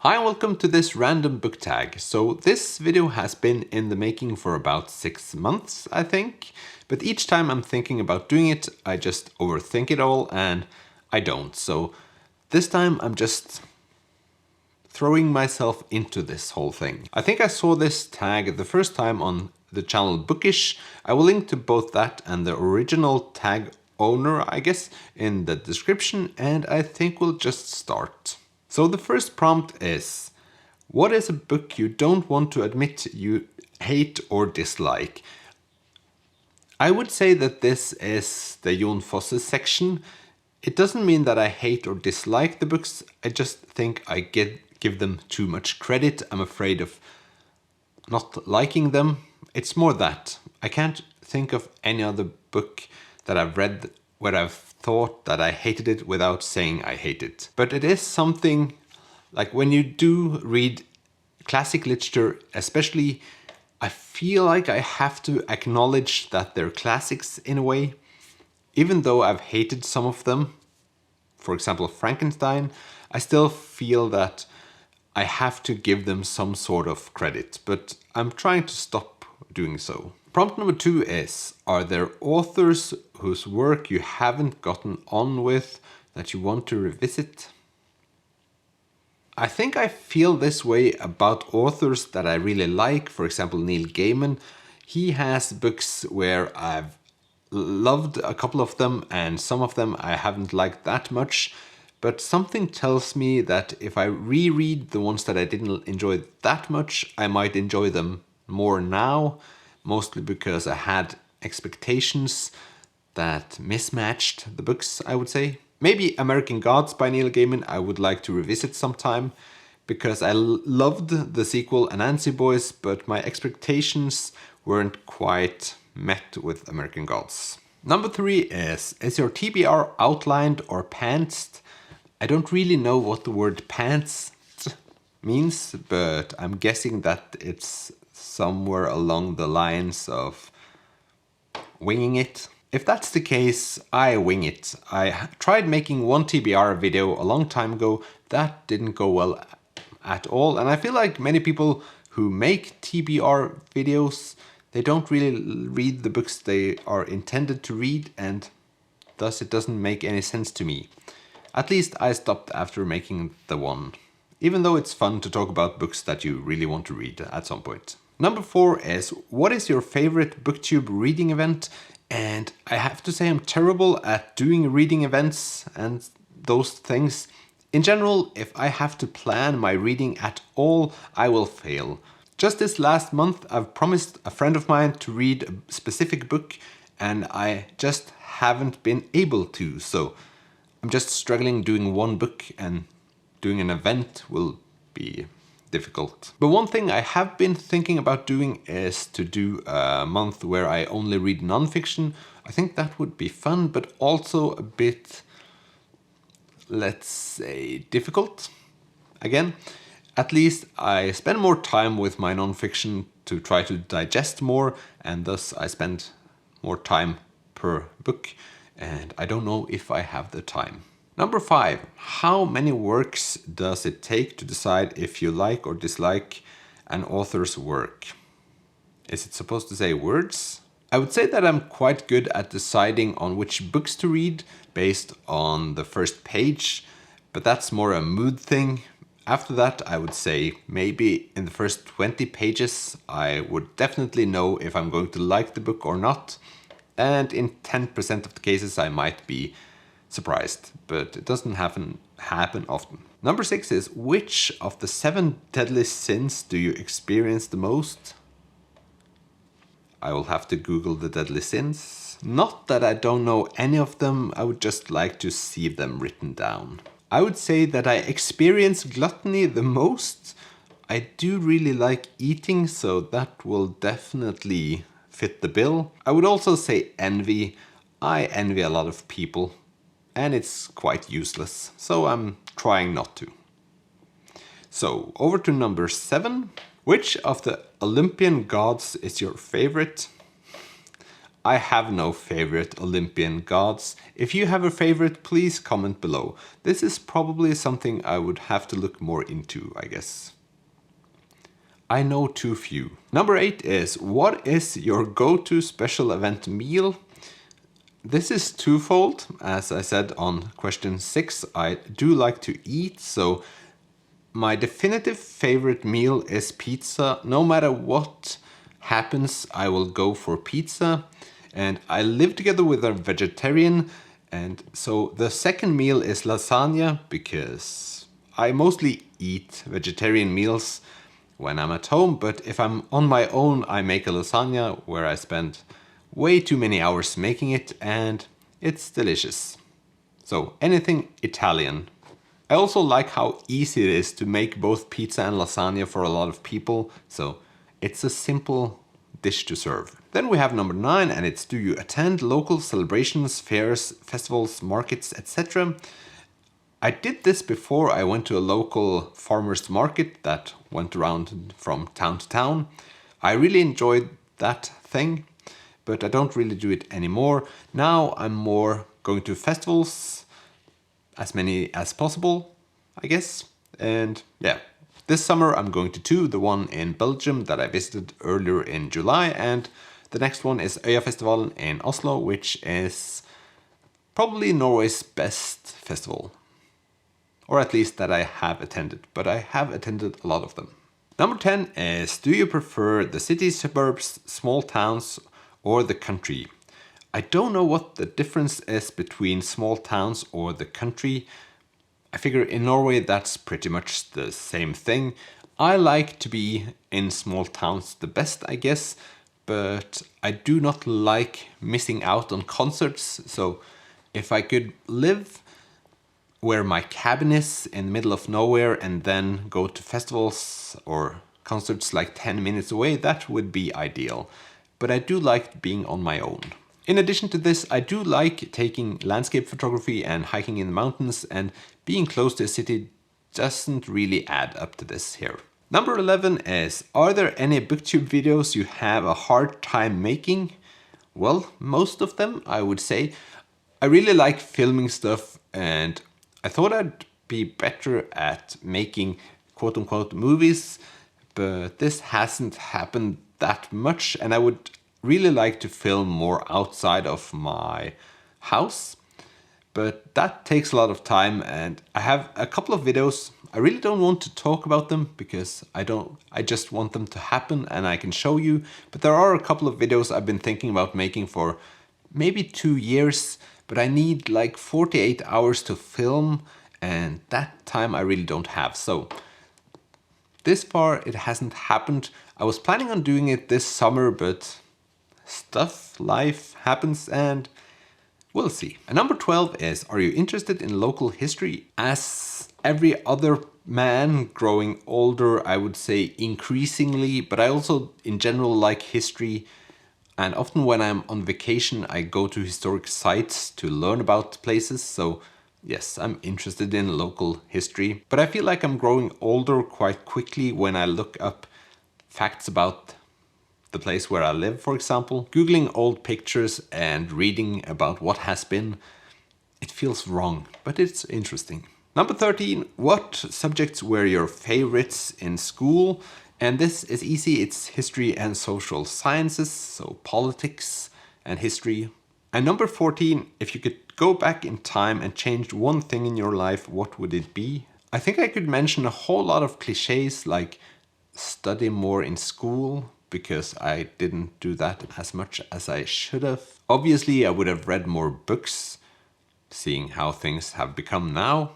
Hi and welcome to this random book tag. So this video has been in the making for about 6 months, I think. But each time I'm thinking about doing it, I just overthink it all and I don't. So this time I'm just throwing myself into this whole thing. I think I saw this tag the first time on the channel Bookish. I will link to both that and the original tag owner, I guess, in the description, and I think we'll just start. So the first prompt is, what is a book you don't want to admit you hate or dislike? I would say that this is the Jon Fosse section. It doesn't mean that I hate or dislike the books, I just think I give them too much credit. I'm afraid of not liking them. It's more that. I can't think of any other book that I've read where I've thought that I hated it without saying I hate it. But it is something, like when you do read classic literature, especially, I feel like I have to acknowledge that they're classics in a way. Even though I've hated some of them, for example Frankenstein, I still feel that I have to give them some sort of credit, but I'm trying to stop doing so. Prompt number 2 is, are there authors whose work you haven't gotten on with that you want to revisit? I think I feel this way about authors that I really like. For example, Neil Gaiman. He has books where I've loved a couple of them and some of them I haven't liked that much. But something tells me that if I reread the ones that I didn't enjoy that much, I might enjoy them more now. Mostly because I had expectations that mismatched the books, I would say. Maybe American Gods by Neil Gaiman I would like to revisit sometime, because I loved the sequel Anansi Boys, but my expectations weren't quite met with American Gods. Number 3 is your TBR outlined or pantsed? I don't really know what the word pants means, but I'm guessing that it's somewhere along the lines of winging it. If that's the case, I wing it. I tried making one TBR video a long time ago. That didn't go well at all, and I feel like many people who make TBR videos, they don't really read the books they are intended to read, and thus it doesn't make any sense to me. At least I stopped after making the one, even though it's fun to talk about books that you really want to read at some point. Number 4 is, what is your favorite BookTube reading event? And I have to say I'm terrible at doing reading events and those things. In general, if I have to plan my reading at all, I will fail. Just this last month, I've promised a friend of mine to read a specific book, and I just haven't been able to. So I'm just struggling doing one book, and doing an event will be difficult. But one thing I have been thinking about doing is to do a month where I only read non-fiction. I think that would be fun, but also a bit, let's say, difficult. Again, at least I spend more time with my non-fiction to try to digest more, and thus I spend more time per book, and I don't know if I have the time. Number 5, how many works does it take to decide if you like or dislike an author's work? Is it supposed to say words? I would say that I'm quite good at deciding on which books to read based on the first page, but that's more a mood thing. After that, I would say maybe in the first 20 pages, I would definitely know if I'm going to like the book or not. And in 10% of the cases, I might be surprised, but it doesn't happen often. Number 6 is, which of the 7 deadly sins do you experience the most? I will have to Google the deadly sins. Not that I don't know any of them, I would just like to see them written down. I would say that I experience gluttony the most. I do really like eating, so that will definitely fit the bill. I would also say envy. I envy a lot of people, and it's quite useless, so I'm trying not to. So, over to number 7. Which of the Olympian gods is your favorite? I have no favorite Olympian gods. If you have a favorite, please comment below. This is probably something I would have to look more into, I guess. I know too few. Number 8 is, what is your go-to special event meal? This is twofold. As I said on question 6, I do like to eat, so my definitive favorite meal is pizza. No matter what happens, I will go for pizza. And I live together with a vegetarian, and so the second meal is lasagna, because I mostly eat vegetarian meals when I'm at home, but if I'm on my own, I make a lasagna where I spend way too many hours making it, and it's delicious. So anything Italian. I also like how easy it is to make both pizza and lasagna for a lot of people, so it's a simple dish to serve. Then we have number 9, and it's, do you attend local celebrations, fairs, festivals, markets, etc.? I did this before I went to a local farmer's market that went around from town to town. I really enjoyed that thing, but I don't really do it anymore. Now I'm more going to festivals, as many as possible, I guess. And yeah, this summer I'm going to 2, the one in Belgium that I visited earlier in July, and the next one is Øyafestivalen in Oslo, which is probably Norway's best festival. Or at least that I have attended, but I have attended a lot of them. Number 10 is, do you prefer the city, suburbs, small towns, or the country? I don't know what the difference is between small towns or the country. I figure in Norway that's pretty much the same thing. I like to be in small towns the best, I guess, but I do not like missing out on concerts. So if I could live where my cabin is in the middle of nowhere and then go to festivals or concerts like 10 minutes away, that would be ideal. But I do like being on my own. In addition to this, I do like taking landscape photography and hiking in the mountains, and being close to a city doesn't really add up to this here. Number 11 is, are there any booktube videos you have a hard time making? Well, most of them, I would say. I really like filming stuff, and I thought I'd be better at making quote-unquote movies, but this hasn't happened that much, and I would really like to film more outside of my house, but that takes a lot of time, and I have a couple of videos. I really don't want to talk about them because I just want them to happen and I can show you, but there are a couple of videos I've been thinking about making for maybe 2 years, but I need like 48 hours to film, and that time I really don't have. So this far it hasn't happened. I was planning on doing it this summer, but life happens, and we'll see. And number 12 is, are you interested in local history? As every other man growing older, I would say increasingly, but I also in general like history. And often when I'm on vacation, I go to historic sites to learn about places. So yes, I'm interested in local history, but I feel like I'm growing older quite quickly when I look up facts about the place where I live, for example. Googling old pictures and reading about what has been, it feels wrong, but it's interesting. Number 13, what subjects were your favorites in school? And this is easy, it's history and social sciences, so politics and history. And number 14, if you could go back in time and change one thing in your life, what would it be? I think I could mention a whole lot of cliches like study more in school, because I didn't do that as much as I should have. Obviously, I would have read more books, seeing how things have become now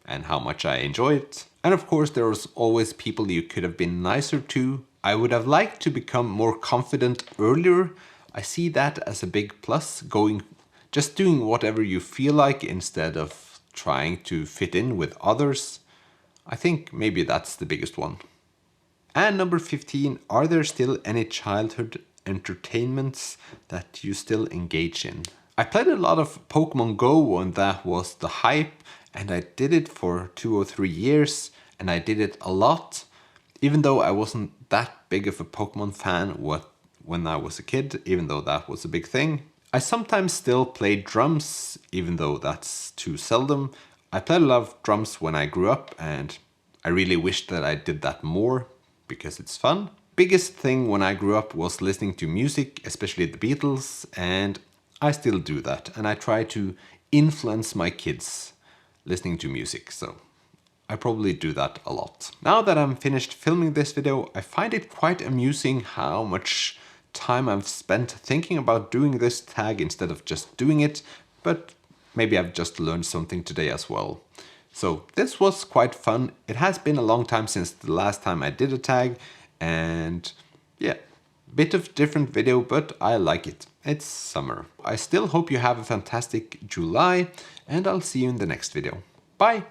and how much I enjoy it. And of course, there was always people you could have been nicer to. I would have liked to become more confident earlier. I see that as a big plus, just doing whatever you feel like instead of trying to fit in with others. I think maybe that's the biggest one. And number 15, are there still any childhood entertainments that you still engage in? I played a lot of Pokemon Go when that was the hype, and I did it for 2 or 3 years, and I did it a lot. Even though I wasn't that big of a Pokemon fan when I was a kid, even though that was a big thing. I sometimes still play drums, even though that's too seldom. I played a lot of drums when I grew up, and I really wish that I did that more, because it's fun. Biggest thing when I grew up was listening to music, especially the Beatles, and I still do that. And I try to influence my kids listening to music, so I probably do that a lot. Now that I'm finished filming this video, I find it quite amusing how much time I've spent thinking about doing this tag instead of just doing it, but maybe I've just learned something today as well. So this was quite fun. It has been a long time since the last time I did a tag, and yeah, bit of different video, but I like it. It's summer. I still hope you have a fantastic July, and I'll see you in the next video. Bye!